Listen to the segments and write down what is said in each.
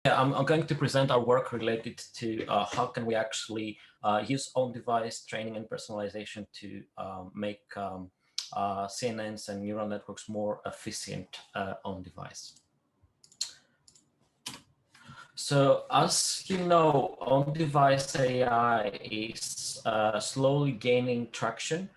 Yeah, I'm going to present our work related to how can we actually use on-device training and personalization to make CNNs and neural networks more efficient on-device. So as you know, on-device AI is slowly gaining traction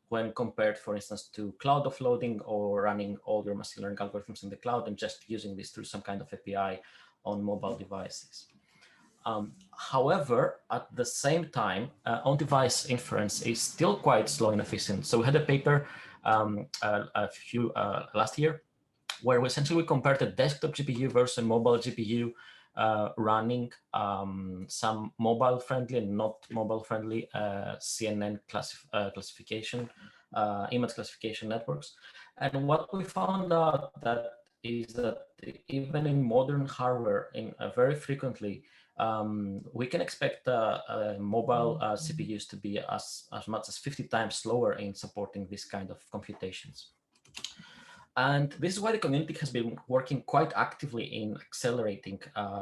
when compared, for instance, to cloud offloading or running all your machine learning algorithms in the cloud and just using this through some kind of API on mobile devices. However, at the same time, on-device inference is still quite slow and efficient. So we had a paper last year where we essentially compared the desktop GPU versus mobile GPU running some mobile-friendly and not mobile-friendly CNN classification, image classification networks. And what we found out is that even in modern hardware, very frequently, we can expect mobile CPUs to be as much as 50 times slower in supporting this kind of computations. And this is why the community has been working quite actively in accelerating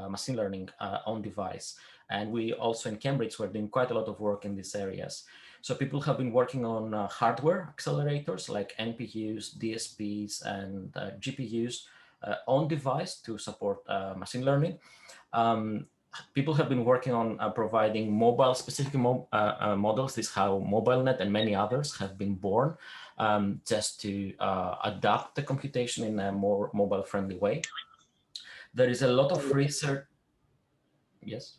machine learning on device. And we also in Cambridge, we're doing quite a lot of work in these areas. So people have been working on hardware accelerators like NPUs, DSPs, and GPUs on device to support machine learning. People have been working on providing mobile-specific models. This is how MobileNet and many others have been born, just to adapt the computation in a more mobile-friendly way. There is a lot of research. Yes.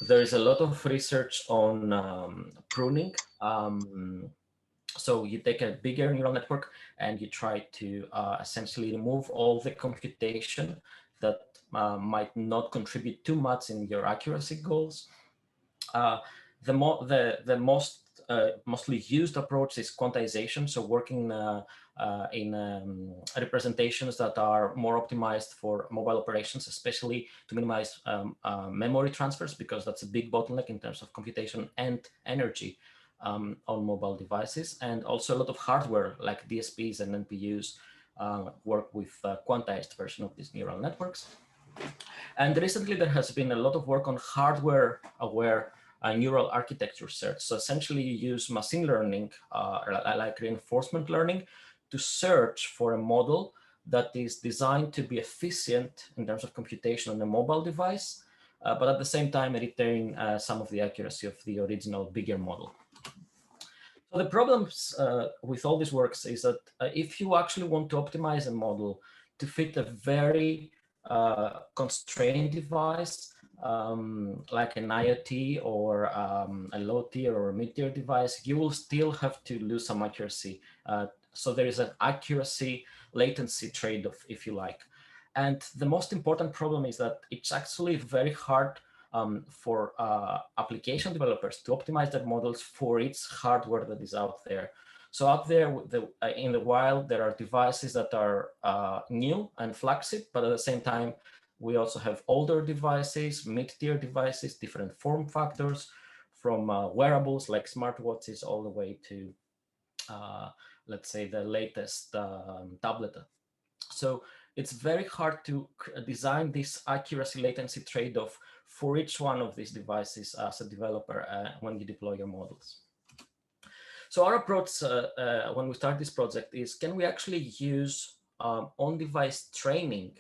There is a lot of research on pruning. So you take a bigger neural network and you try to essentially remove all the computation that might not contribute too much in your accuracy goals. The mostly used approach is quantization, so working in representations that are more optimized for mobile operations, especially to minimize memory transfers, because that's a big bottleneck in terms of computation and energy on mobile devices. And also a lot of hardware like DSPs and NPUs work with quantized version of these neural networks. And recently there has been a lot of work on hardware-aware neural architecture search. So essentially you use machine learning, like reinforcement learning, to search for a model that is designed to be efficient in terms of computation on a mobile device, but at the same time retain some of the accuracy of the original bigger model. So the problems with all these works is that if you actually want to optimize a model to fit a very constrained device, like an IoT or a low tier or a mid tier device, you will still have to lose some accuracy. So there is an accuracy latency trade-off, if you like. And the most important problem is that it's actually very hard for application developers to optimize their models for each hardware that is out there. So out there in the wild, there are devices that are new and flagship, but at the same time, we also have older devices, mid-tier devices, different form factors, from wearables like smartwatches all the way to, let's say, the latest tablet. So it's very hard to design this accuracy latency trade-off for each one of these devices as a developer when you deploy your models. So our approach when we start this project is, can we actually use on-device training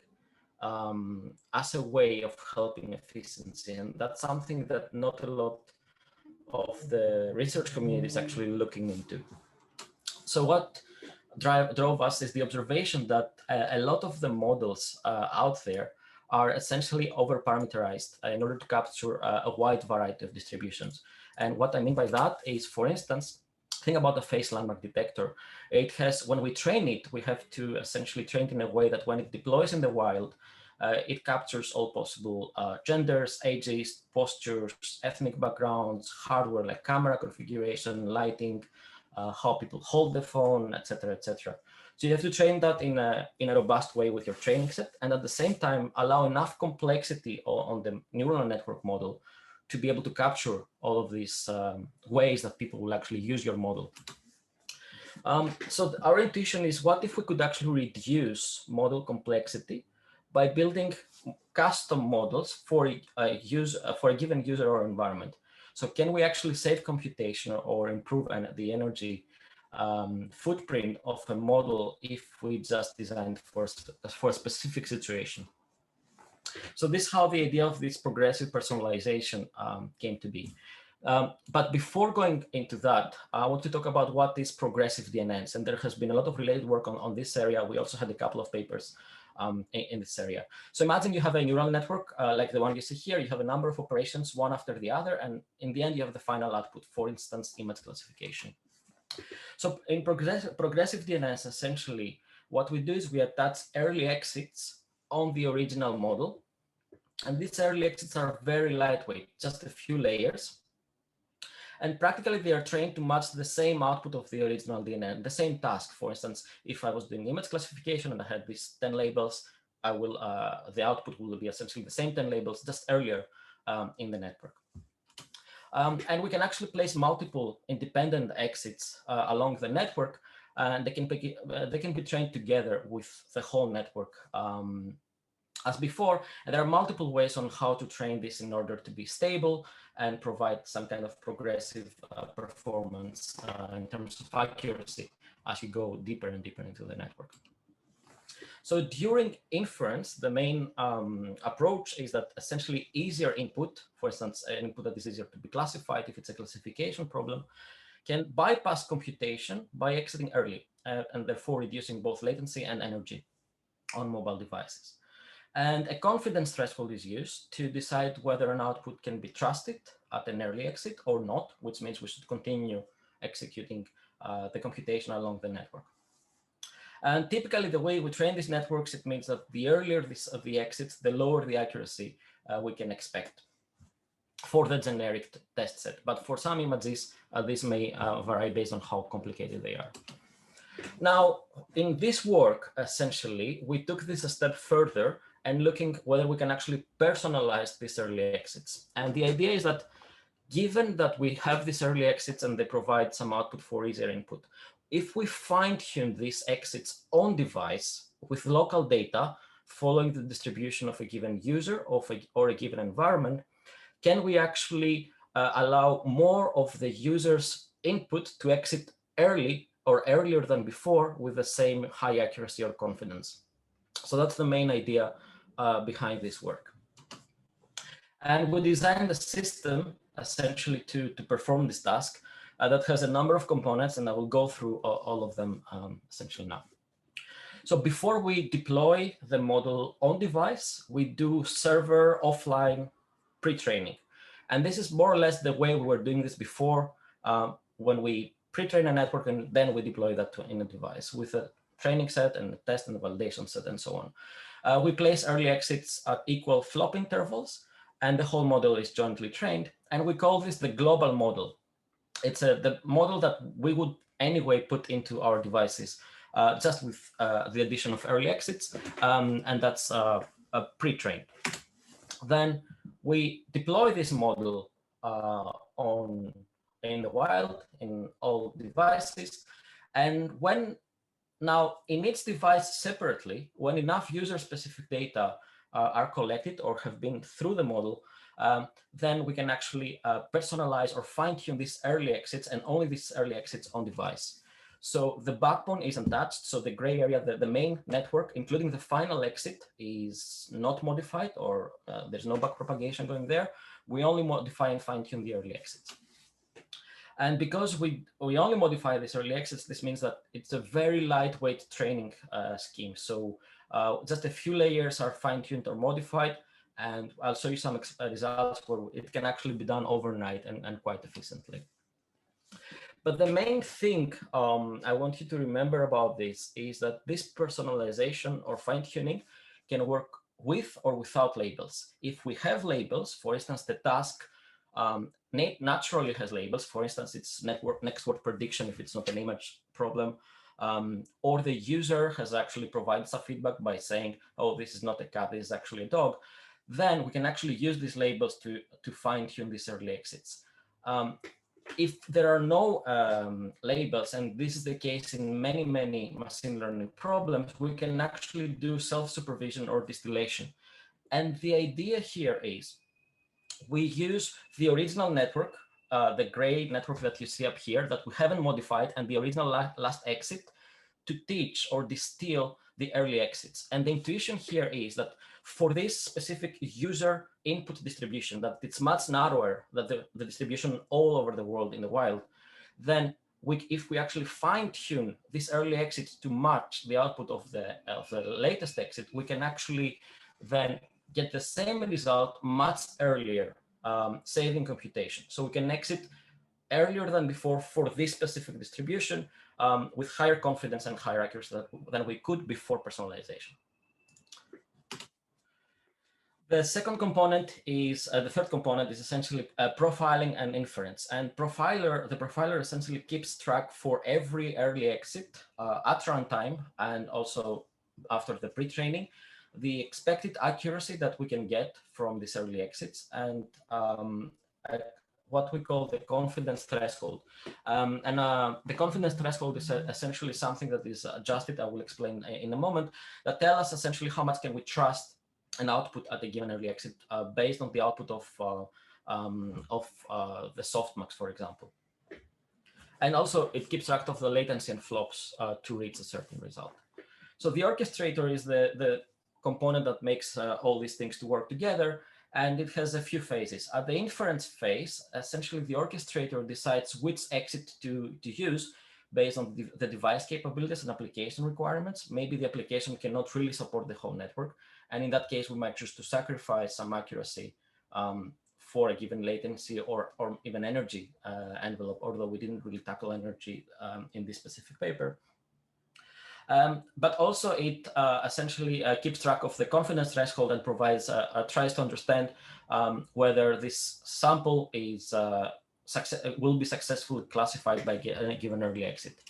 as a way of helping efficiency? And that's something that not a lot of the research community is actually looking into. So what drove us is the observation that a lot of the models out there are essentially over-parameterized in order to capture a wide variety of distributions. And what I mean by that is, for instance, think about the face landmark detector. It has, when we train it, we have to essentially train it in a way that when it deploys in the wild, it captures all possible genders, ages, postures, ethnic backgrounds, hardware like camera configuration, lighting, how people hold the phone, etc., etc. So you have to train that in a robust way with your training set, and at the same time allow enough complexity on the neural network model to be able to capture all of these ways that people will actually use your model. So our intuition is, what if we could actually reduce model complexity by building custom models for for a given user or environment? So can we actually save computation or improve the energy footprint of a model if we just designed for a specific situation? So this is how the idea of this progressive personalization came to be. But before going into that, I want to talk about what is progressive DNNs. And there has been a lot of related work on this area. We also had a couple of papers in this area. So imagine you have a neural network like the one you see here. You have a number of operations, one after the other. And in the end, you have the final output, for instance, image classification. So in progressive DNNs, essentially, what we do is we attach early exits on the original model. And these early exits are very lightweight, just a few layers. And practically, they are trained to match the same output of the original DNN, the same task. For instance, if I was doing image classification and I had these 10 labels, the output will be essentially the same 10 labels, just earlier in the network. And we can actually place multiple independent exits along the network, and they can be trained together with the whole network. As before, and there are multiple ways on how to train this in order to be stable and provide some kind of progressive performance in terms of accuracy as you go deeper and deeper into the network. So during inference, the main approach is that essentially easier input, for instance, an input that is easier to be classified if it's a classification problem, can bypass computation by exiting early and therefore reducing both latency and energy on mobile devices. And a confidence threshold is used to decide whether an output can be trusted at an early exit or not, which means we should continue executing the computation along the network. And typically, the way we train these networks, it means that the earlier the exits, the lower the accuracy we can expect for the generic test set. But for some images, this may vary based on how complicated they are. Now, in this work, essentially, we took this a step further and looking whether we can actually personalize these early exits. And the idea is that given that we have these early exits and they provide some output for easier input, if we fine-tune these exits on device with local data following the distribution of a given user or a given environment, can we actually allow more of the user's input to exit early or earlier than before with the same high accuracy or confidence? So that's the main idea behind this work. And we designed a system essentially to perform this task that has a number of components, and I will go through all of them essentially now. So before we deploy the model on device, we do server offline pre-training. And this is more or less the way we were doing this before, when we pre-train a network and then we deploy that in a device with a training set and a test and a validation set and so on. We place early exits at equal flop intervals, and the whole model is jointly trained. And we call this the global model. It's the model that we would anyway put into our devices, just with the addition of early exits, and that's pre-trained. Then we deploy this model in the wild, in all devices. And now in each device separately, when enough user-specific data are collected or have been through the model, then we can actually personalize or fine-tune these early exits and only these early exits on device. So the backbone is untouched. So the gray area, the main network, including the final exit, is not modified, or there's no backpropagation going there. We only modify and fine-tune the early exits. And because we only modify these early exits, this means that it's a very lightweight training scheme. So just a few layers are fine-tuned or modified. And I'll show you some results where it can actually be done overnight and quite efficiently. But the main thing I want you to remember about this is that this personalization or fine-tuning can work with or without labels. If we have labels, for instance, the task naturally has labels. For instance, it's next word prediction if it's not an image problem. Or the user has actually provided some feedback by saying, oh, this is not a cat, this is actually a dog. Then we can actually use these labels to fine-tune these early exits. if there are no labels, and this is the case in many, many machine learning problems, we can actually do self-supervision or distillation. And the idea here is we use the original network, the gray network that you see up here that we haven't modified, and the original last exit to teach or distill the early exits. And the intuition here is that for this specific user input distribution, that it's much narrower than the distribution all over the world in the wild, then if we actually fine tune this early exit to match the output of the latest exit, we can actually then get the same result much earlier, saving computation. So we can exit earlier than before for this specific distribution with higher confidence and higher accuracy than we could before personalization. The second component is, the third component is essentially profiling and inference. And the profiler essentially keeps track for every early exit at runtime and also after the pre-training, the expected accuracy that we can get from these early exits and what we call the confidence threshold. The confidence threshold is essentially something that is adjusted, I will explain in a moment, that tell us essentially how much can we trust an output at a given early exit based on the output of the softmax, for example. And also it keeps track of the latency and flops to reach a certain result. So the orchestrator is the component that makes all these things to work together. And it has a few phases. At the inference phase, essentially the orchestrator decides which exit to use based on the device capabilities and application requirements. Maybe the application cannot really support the whole network. And in that case, we might choose to sacrifice some accuracy for a given latency or even energy envelope, although we didn't really tackle energy in this specific paper. But also it essentially keeps track of the confidence threshold and provides tries to understand whether this sample is will be successfully classified by a given early exit.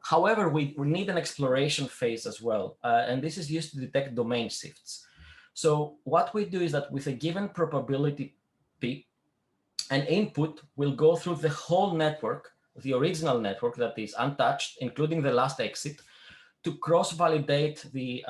However, we need an exploration phase as well, and this is used to detect domain shifts. So what we do is that with a given probability P, an input will go through the whole network, the original network that is untouched, including the last exit, to cross-validate the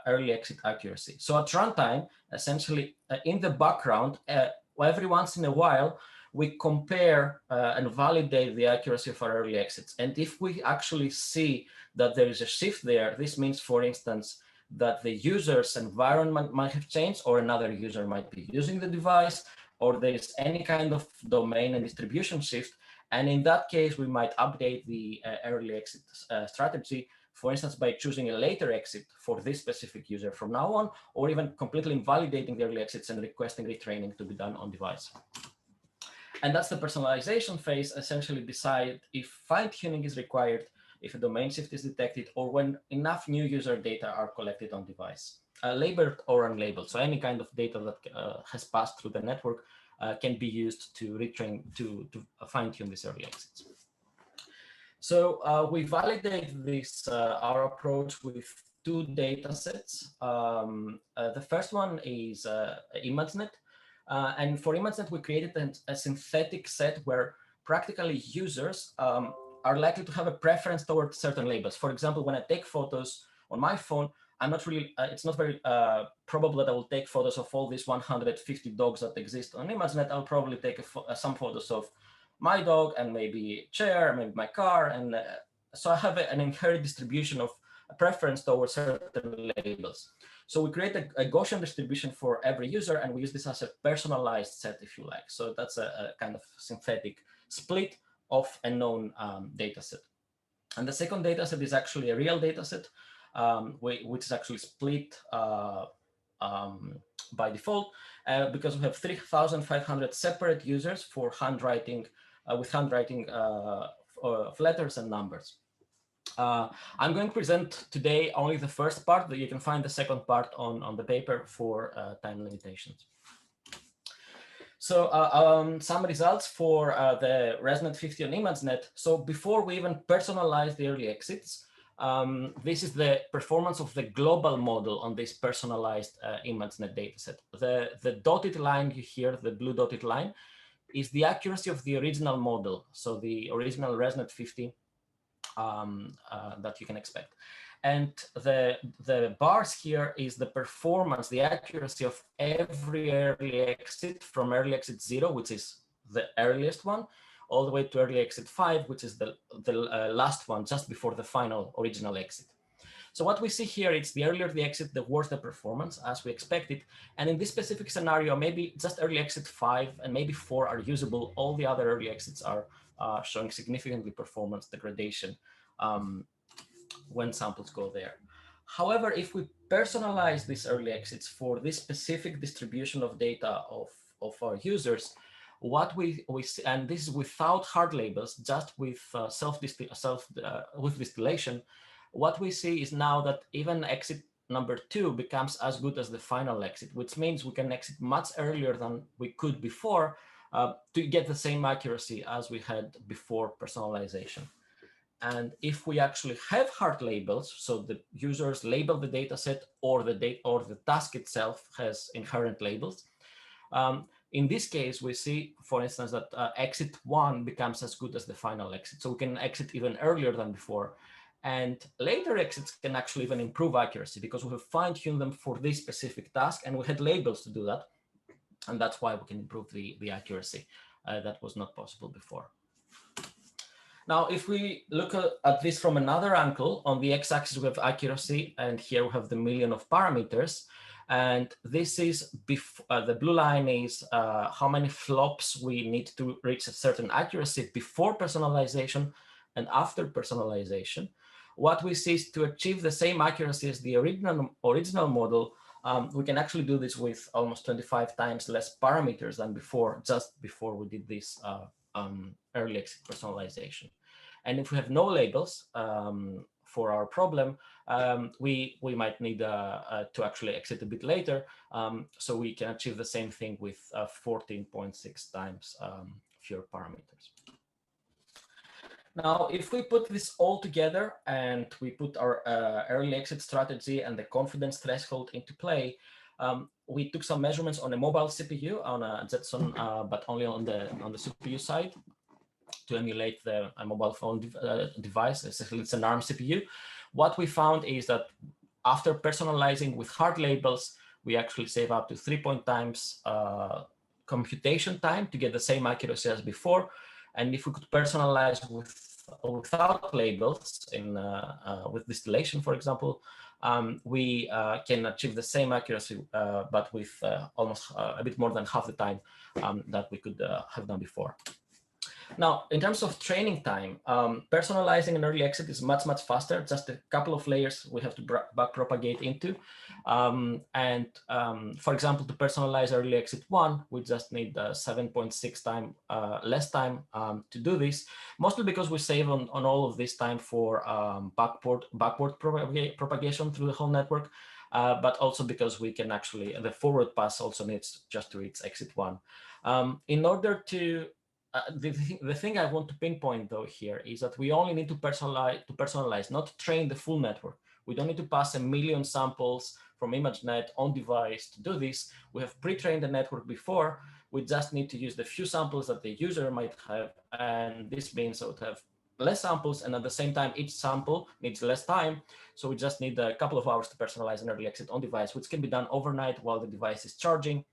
early exit accuracy. So at runtime, essentially in the background, every once in a while, we compare and validate the accuracy of our early exits. And if we actually see that there is a shift there, this means, for instance, that the user's environment might have changed, or another user might be using the device, or there is any kind of domain and distribution shift. And in that case, we might update the early exit strategy, for instance, by choosing a later exit for this specific user from now on, or even completely invalidating the early exits and requesting retraining to be done on device. And that's the personalization phase, essentially decide if fine-tuning is required, if a domain shift is detected, or when enough new user data are collected on device, labeled or unlabeled. So any kind of data that has passed through the network can be used to retrain, to fine-tune these early exits. So we validate this, our approach, with two data sets. The first one is ImageNet. And for ImageNet, we created a synthetic set where practically users are likely to have a preference towards certain labels. For example, when I take photos on my phone, I'm not really, it's not very probable that I will take photos of all these 150 dogs that exist on ImageNet. I'll probably take some photos of my dog and maybe a chair, maybe my car. And so I have an inherent distribution of a preference towards certain labels. So we create a Gaussian distribution for every user, and we use this as a personalized set, if you like. So that's a kind of synthetic split of a known data set. And the second data set is actually a real data set, which is actually split by default, because we have 3,500 separate users for handwriting, with handwriting of letters and numbers. I'm going to present today only the first part, but you can find the second part on the paper for time limitations. So some results for the ResNet 50 on ImageNet. So before we even personalize the early exits, this is the performance of the global model on this personalized ImageNet dataset. The dotted line you hear, the blue dotted line, is the accuracy of the original model, so the original ResNet 50 that you can expect. And the bars here is the performance, the accuracy of every early exit from early exit 0, which is the earliest one, all the way to early exit 5, which is the last one just before the final original exit. So what we see here, it's the earlier the exit, the worse the performance, as we expected. And in this specific scenario, maybe just early exit 5 and maybe 4 are usable. All the other early exits are showing significantly performance degradation when samples go there. However, if we personalize these early exits for this specific distribution of data of our users, what we see, and this is without hard labels, just with with distillation, what we see is now that even exit number 2 becomes as good as the final exit, which means we can exit much earlier than we could before to get the same accuracy as we had before personalization. And if we actually have hard labels, so the users label the data set or the task itself has inherent labels, in this case, we see, for instance, that exit 1 becomes as good as the final exit. So we can exit even earlier than before. And later exits can actually even improve accuracy because we have fine-tuned them for this specific task, and we had labels to do that. And that's why we can improve the accuracy. That was not possible before. Now, if we look at this from another angle, on the x-axis we have accuracy, and here we have the million of parameters. And this is the blue line is how many flops we need to reach a certain accuracy before personalization and after personalization. What we see is to achieve the same accuracy as the original model, we can actually do this with almost 25 times less parameters than before, just before we did this early exit personalization. And if we have no labels for our problem, we might need to actually exit a bit later, so we can achieve the same thing with 14.6 times fewer parameters. Now, if we put this all together and we put our early exit strategy and the confidence threshold into play, we took some measurements on a mobile CPU on a Jetson, but only on the CPU side to emulate a mobile phone device. It's an ARM CPU. What we found is that after personalizing with hard labels, we actually save up to 3 times computation time to get the same accuracy as before. And if we could personalize without labels with distillation, for example, we can achieve the same accuracy, but with almost a bit more than half the time that we could have done before. Now, in terms of training time, personalizing an early exit is much, much faster. Just a couple of layers we have to backpropagate into. For example, to personalize early exit 1, we just need 7.6 times less time to do this, mostly because we save on all of this time for backward propagation through the whole network, but also because we can actually, the forward pass also needs just to reach exit 1. In order to the thing I want to pinpoint, though, here is that we only need to personalize, not train the full network. We don't need to pass 1 million samples from ImageNet on device to do this. We have pre-trained the network before. We just need to use the few samples that the user might have, and this means it would have less samples, and at the same time, each sample needs less time. So we just need a couple of hours to personalize an early exit on device, which can be done overnight while the device is charging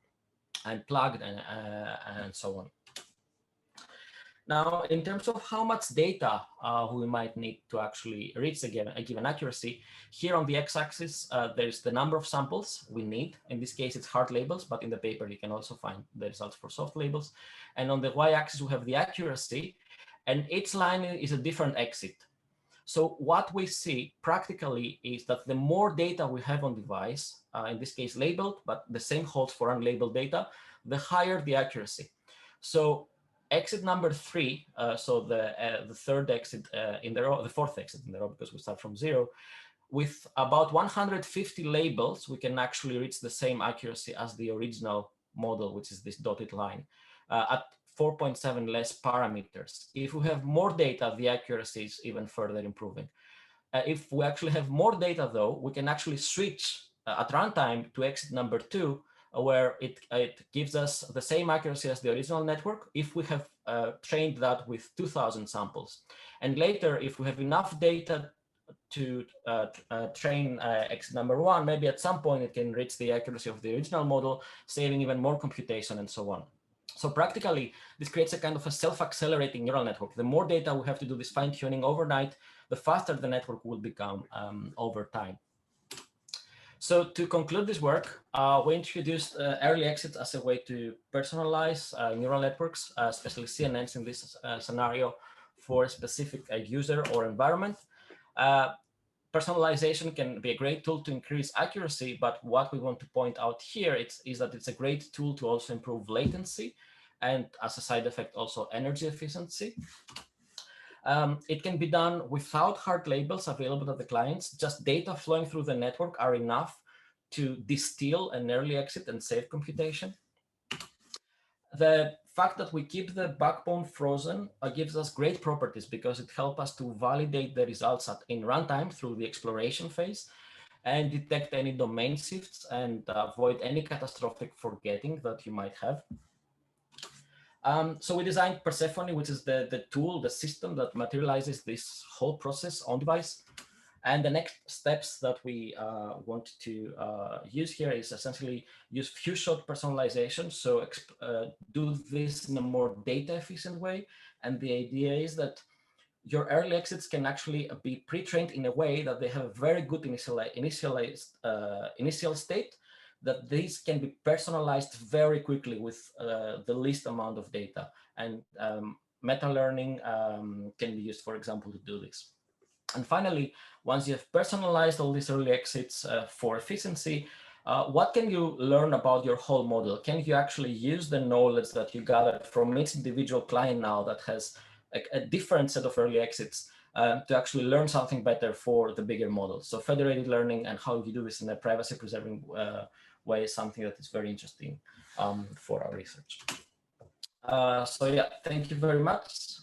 and plugged and so on. Now, in terms of how much data we might need to actually reach a given accuracy, here on the x-axis, there's the number of samples we need. In this case, it's hard labels, but in the paper, you can also find the results for soft labels. And on the y-axis, we have the accuracy, and each line is a different exit. So what we see practically is that the more data we have on device, in this case labeled, but the same holds for unlabeled data, the higher the accuracy. So exit number 3, so the third exit in the row, the fourth exit in the row, because we start from 0, with about 150 labels, we can actually reach the same accuracy as the original model, which is this dotted line, at 4.7 less parameters. If we have more data, the accuracy is even further improving. If we actually have more data, though, we can actually switch at runtime to exit number 2 where it gives us the same accuracy as the original network if we have trained that with 2,000 samples. And later, if we have enough data to train X number 1, maybe at some point it can reach the accuracy of the original model, saving even more computation and so on. So practically, this creates a kind of a self-accelerating neural network. The more data we have to do this fine-tuning overnight, the faster the network will become over time. So to conclude this work, we introduced early exits as a way to personalize neural networks, especially DNNs in this scenario, for a specific user or environment. Personalization can be a great tool to increase accuracy, but what we want to point out here is that it's a great tool to also improve latency, and as a side effect, also energy efficiency. It can be done without hard labels available to the clients. Just data flowing through the network are enough to distill an early exit and save computation. The fact that we keep the backbone frozen gives us great properties because it helps us to validate the results in runtime through the exploration phase and detect any domain shifts and avoid any catastrophic forgetting that you might have. So we designed Persephone, which is the tool, the system that materializes this whole process on device. And the next steps that we want to use here is essentially use few-shot personalization. So do this in a more data efficient way. And the idea is that your early exits can actually be pre-trained in a way that they have a very good initial state, that these can be personalized very quickly with the least amount of data. And meta-learning can be used, for example, to do this. And finally, once you have personalized all these early exits for efficiency, what can you learn about your whole model? Can you actually use the knowledge that you gathered from each individual client now that has a different set of early exits to actually learn something better for the bigger model? So federated learning and how you do this in a privacy-preserving way is something that is very interesting for our research. So yeah, thank you very much.